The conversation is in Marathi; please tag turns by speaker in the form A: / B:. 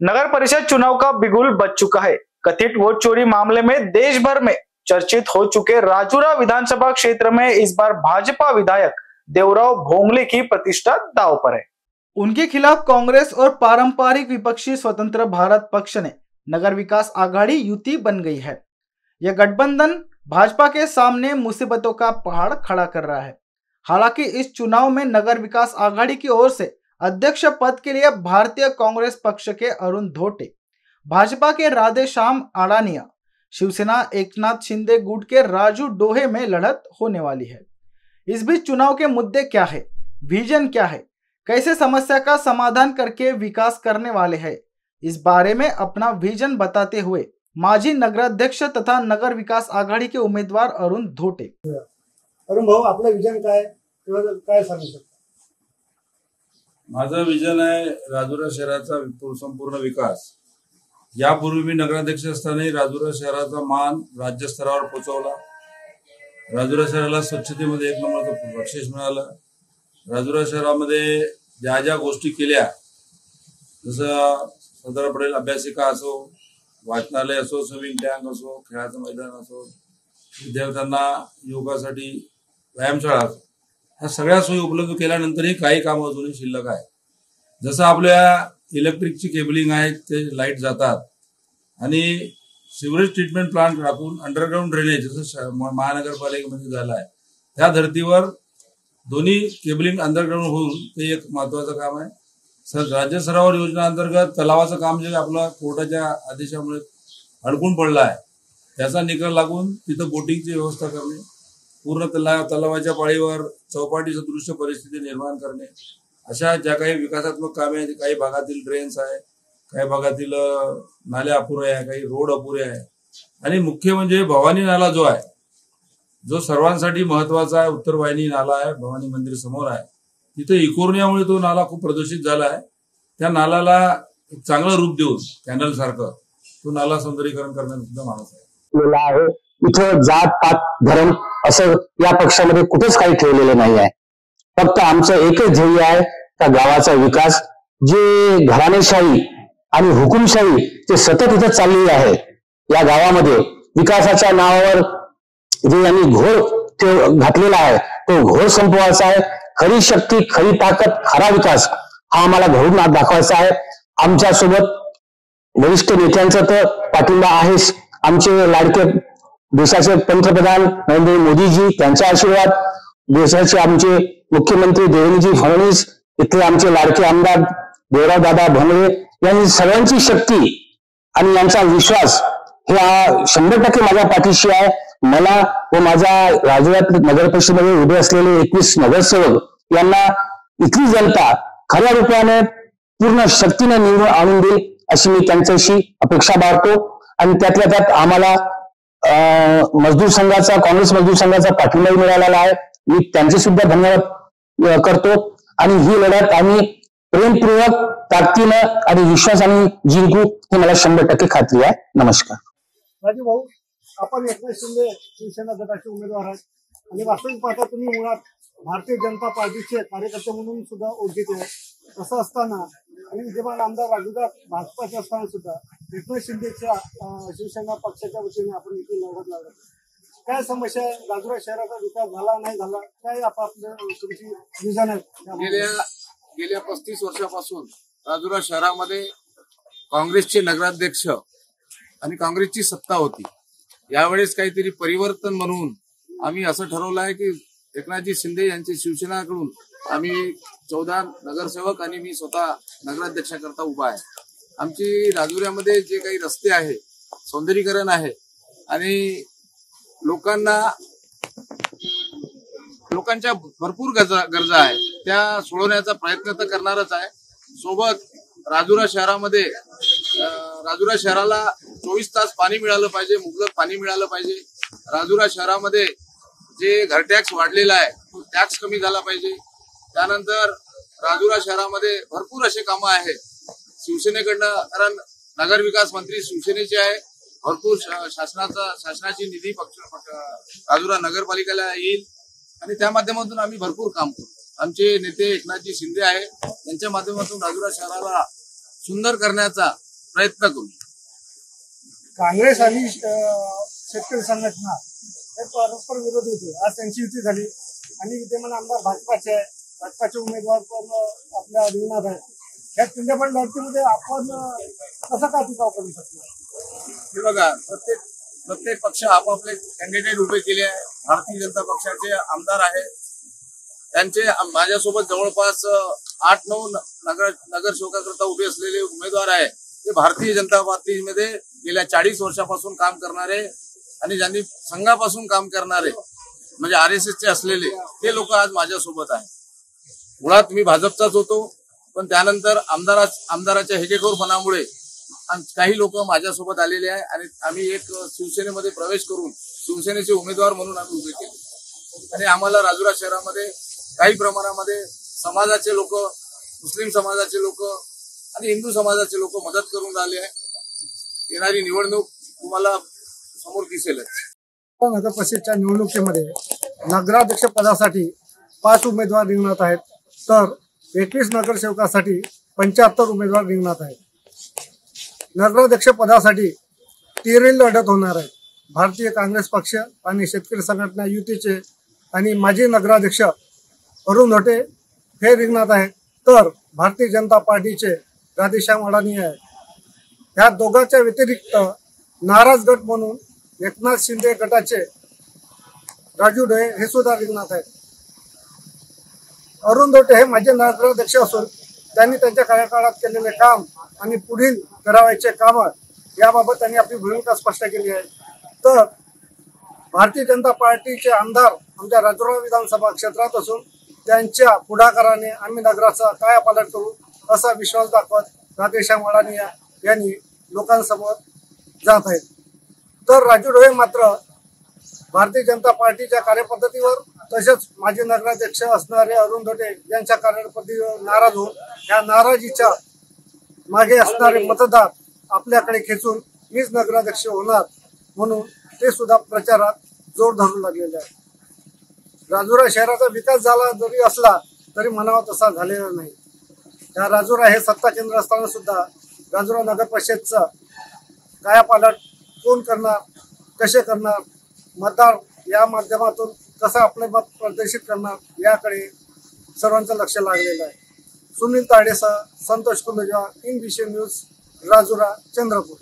A: नगर परिषद चुनाव का बिगुल बज चुका है। कथित वोट चोरी मामले में देश भर में चर्चित हो चुके राजुरा विधानसभा क्षेत्र में इस बार भाजपा विधायक देवराव भोंगले की प्रतिष्ठा दांव पर है। उनके खिलाफ कांग्रेस और पारंपरिक विपक्षी स्वतंत्र भारत पक्ष ने नगर विकास आघाड़ी युति बन गई है। यह गठबंधन भाजपा के सामने मुसीबतों का पहाड़ खड़ा कर रहा है। हालांकि इस चुनाव में नगर विकास आघाड़ी की ओर से अध्यक्ष पद के लिए भारतीय कांग्रेस पक्ष के अरुण धोटे, भाजपा के राधेश्याम अडानिया, शिवसेना एकनाथ शिंदे गुट के राजू डोहे में लड़त होने वाली है। इस बीच चुनाव के मुद्दे क्या है, विजन क्या है, कैसे समस्या का समाधान करके विकास करने वाले हैं, इस बारे में अपना विजन बताते हुए माजी नगराध्यक्ष तथा नगर विकास आघाडी के उमेदवार अरुण धोटे।
B: अरुण भाऊ, आपलं विजन काय सांगू शकता?
C: माझं विजन आहे राजुरा शहराचा संपूर्ण विकास। यापूर्वी मी नगराध्यक्ष असताना राजुरा शहराचा मान राज्य स्तरावर पोहोचवला। राजुरा शहराला स्वच्छतेमध्ये 1 नंबरचं बक्षीस मिळालं। राजुरा शहरामध्ये ज्या ज्या गोष्टी केल्या, जसं सरदार पटेल अभ्यासिका असो, वाचनालय असो, स्विमिंग टँक असो, खेळाचं मैदान असो, विद्यार्थ्यांना योगासाठी व्यायामशाळा असो, ह्या सगळ्या सोयी उपलब्ध केल्यानंतरही काही कामं अजूनही शिल्लक आहे। जसं आपल्या इलेक्ट्रिकची केबलिंग आहे, ते लाईट जातात आणि सिवरेज ट्रीटमेंट प्लांट राखून अंडरग्राउंड ड्रेनेज जसं महानगरपालिकेमध्ये झालं आहे, त्या धर्तीवर दोन्ही केबलिंग अंडरग्राउंड होऊन ते एक महत्वाचं काम आहे। राज्य स्तरावर योजना अंतर्गत तलावाचं काम जे आपलं कोर्टाच्या आदेशामुळे अडकून पडलं आहे, त्याचा निकाल लागून तिथं बोटिंगची व्यवस्था करणे, पूर्ण तलावाच्या पाळीवर चौपाटी सदृश्य परिस्थिती निर्माण करणे, अशा ज्या काही विकासात्मक कामे आहेत, काही भागातील ड्रेन्स आहे, काही भागातील नाले अपुरे आहे, काही रोड अपुरे आहे आणि मुख्य म्हणजे भवानी नाला जो आहे, जो सर्वांसाठी महत्वाचा आहे, उत्तर वाहिनी नाला आहे, भवानी मंदिर समोर आहे, तिथे इकोर्नियामुळे तो नाला खूप प्रदूषित झाला आहे। त्या नाल्याला एक चांगलं रूप देऊन कॅनल सारखं तो नाला सौंदर्यीकरण करण्यात सुद्धा माणूस आहे।
D: इथं जात पात धर्म असं या पक्षामध्ये कुठेच काही ठेवलेलं नाही आहे। फक्त आमचं एकच ध्येय आहे का गावाचा विकास। जे घराणेशाही आणि हुकुमशाही ते सतत इथं चाललेली आहे, या गावामध्ये विकासाच्या नावावर जे यांनी घोर घातलेला आहे तो घोर संपवायचा आहे। खरी शक्ती, खरी ताकद, खरा विकास हा आम्हाला घडून दाखवायचा आहे। आमच्या सोबत वरिष्ठ नेत्यांचा तर पाठिंबा आहेच। आमचे लाडके देशाचे पंतप्रधान नरेंद्र मोदीजी, त्यांचा आशीर्वाद, देशाचे आमचे मुख्यमंत्री देवेंद्रजी फडणवीस, इथले आमचे लाडके आमदार देवराव दादा भोंगले यांनी सगळ्यांची शक्ती आणि यांचा विश्वास हे 100% माझ्या पाठीशी आहे। मला व माझा राजुरात नगर परिषदेमध्ये उभे असलेले 21 नगरसेवक यांना इथली जनता खऱ्या रूपाने पूर्ण शक्तीने निवडून आणून देईल अशी मी त्यांच्याशी अपेक्षा बाळगतो। आणि त्यातल्या त्यात आम्हाला मजदूर संघाचा, काँग्रेस मजदूर संघाचा पाठिंबाही मिळालेला आहे। मी त्यांचे सुद्धा धन्यवाद करतो आणि ही लढत आम्ही प्रेमपूर्वक, ताकदीनं आणि विश्वासाने जिंकू हे मला 100% खात्री आहे। नमस्कार।
B: राजू भाऊ, आपण एकनाथ शिंदे शिवसेना गटाचे उमेदवार आहेत आणि वास्तविक पाहता तुम्ही मुळात भारतीय जनता पार्टीचे कार्यकर्ते म्हणून सुद्धा ओळखीचे आहे। असं असताना आणि जेव्हा आमदार राजुरा भाजपाचे असताना सुद्धा एकनाथ शिंदेच्या शिवसेना पक्षाच्या वतीने आपण इथे लढत लागलो। काय समस्या आहे? राजुरा शहराचा विकास झाला नाही झाला, काय आपापलं तुमची विजन आहे?
E: गेल्या 35 वर्षापासून राजुरा शहरामध्ये काँग्रेसचे नगराध्यक्ष आणि काँग्रेसची सत्ता होती। यावेळेस काहीतरी परिवर्तन म्हणून आम्ही असं ठरवलं आहे की एकनाथजी शिंदे यांची शिवसेनाकडून आम्ही 14 नगरसेवक आणि मी स्वतः नगराध्यक्षाकरता उभा आहे। आमची राजुऱ्यामध्ये जे काही रस्ते आहे, सौंदर्यीकरण आहे आणि लोकांच्या भरपूर गरजा आहे, त्या सोडवण्याचा प्रयत्न तर करणारच आहे। सोबत राजुरा शहराला 24 तास पाणी मिळालं पाहिजे, मुबलक पाणी मिळालं पाहिजे। राजुरा शहरामध्ये जे घर टॅक्स वाढलेला आहे तो टॅक्स कमी झाला पाहिजे। त्यानंतर राजुरा शहरामध्ये भरपूर असे कामं आहेत शिवसेनेकडनं, कारण नगर विकास मंत्री शिवसेनेचे आहे, भरपूर शासनाची निधी राजुरा नगरपालिकेला येईल आणि त्या माध्यमातून आम्ही भरपूर काम करू। आमचे नेते एकनाथजी शिंदे आहे, त्यांच्या माध्यमातून राजुरा शहराला सुंदर करण्याचा प्रयत्न करू.
B: काँग्रेस आणि शेतकरी संघटना हे परस्पर विरोध होते. आज त्यांची युती झाली आणि विद्यमान आमदार भाजपाचे आहे. भाजपाचे उमेदवार पण आपल्या रिंगणात आहेत. या तिन्ही पण लढतीमध्ये आपण कसं काय टिकाव करू शकतो?
E: हे बघा, प्रत्येक पक्ष आपापले कॅन्डिडेट उभे केले आहे. भारतीय जनता पक्षाचे आमदार आहेत. त्यांचे माझ्यासोबत जवळपास 8-9 नगरसेवकाकरता उभे असलेले उमेदवार आहेत. ते भारतीय जनता पार्टीमध्ये गेल्या 40 वर्षापासून काम करणारे आणि ज्यांनी संघापासून काम करणारे म्हणजे RSSचे असलेले ते लोक आज माझ्यासोबत आहेत. मुळात मी भाजपचाच होतो, पण त्यानंतर आमदाराच्या हेकेखोरपणामुळे काही लोक माझ्यासोबत आलेले आहे आणि आम्ही एक शिवसेनेमध्ये प्रवेश करून शिवसेनेचे उमेदवार म्हणून आम्ही उभे केले. आणि आम्हाला राजुरा शहरामध्ये काही प्रमाणामध्ये समाजाचे लोक, मुस्लिम समाजाचे लोक आणि हिंदू समाजाचे लोक मदत करून राहिले आहे. येणारी निवडणूक तुम्हाला समोर दिसेलच.
B: नगर परिषदच्या निवडणुकीमध्ये नगराध्यक्ष पदासाठी 5 उमेदवार रिंगणात आहेत, तर 21 नगरसेवकासाठी 75 उमेदवार रिंगणात आहेत. नगराध्यक्ष पदासाठी तिहेरी लढत होणार आहे. भारतीय काँग्रेस पक्ष आणि शेतकरी संघटना युतीचे आणि माजी नगराध्यक्ष अरुण धोटे हे रिंगणात आहेत, तर भारतीय जनता पार्टीचे राधेश्याम अडाणी आहेत. या दोघांच्या व्यतिरिक्त नाराज गट म्हणून एकनाथ शिंदे गटाचे राजू ढोये हे सुद्धा रिंगणात आहेत. अरुण धोटे हे माजी नगराध्यक्ष असून त्यांनी त्यांच्या कार्यकाळात केलेले काम आणि पुढील करावयाचे काम याबाबत त्यांनी आपली भूमिका स्पष्ट केली आहे. तर भारतीय जनता पार्टीचे आमदार आमच्या राजुरा विधानसभा क्षेत्रात असून त्यांच्या पुढाकाराने आम्ही नगराचा कायापालट करू असा विश्वास दाखवत राधेश्याम अडाणी यांनी लोकांसमोर जात आहेत. तर राजू ढोये मात्र भारतीय जनता पार्टीच्या कार्यपद्धतीवर तसेच माजी नगराध्यक्ष असणारे अरुण धोटे यांच्या कार्यपद्धतीवर नाराज होऊन या नाराजीच्या मागे असणारे मतदार आपल्याकडे खेचून मीच नगराध्यक्ष होणार म्हणून ते सुद्धा प्रचारात जोर धरू लागलेले आहे. राजुरा शहराचा विकास झाला जरी असला तरी म्हणावा तसा झालेला नाही. या राजुरा हे सत्ता केंद्र असताना सुद्धा राजुरा नगर परिषदचा कायापालट कोण करणार, कसे करणार, मतदार या माध्यमातून कसं आपले मत प्रदर्शित करणार याकडे सर्वांचं लक्ष लागलेलं आहे. सुनील ताडेसह संतोष कुंदजा, इन विषय न्यूज, राजुरा, चंद्रपूर.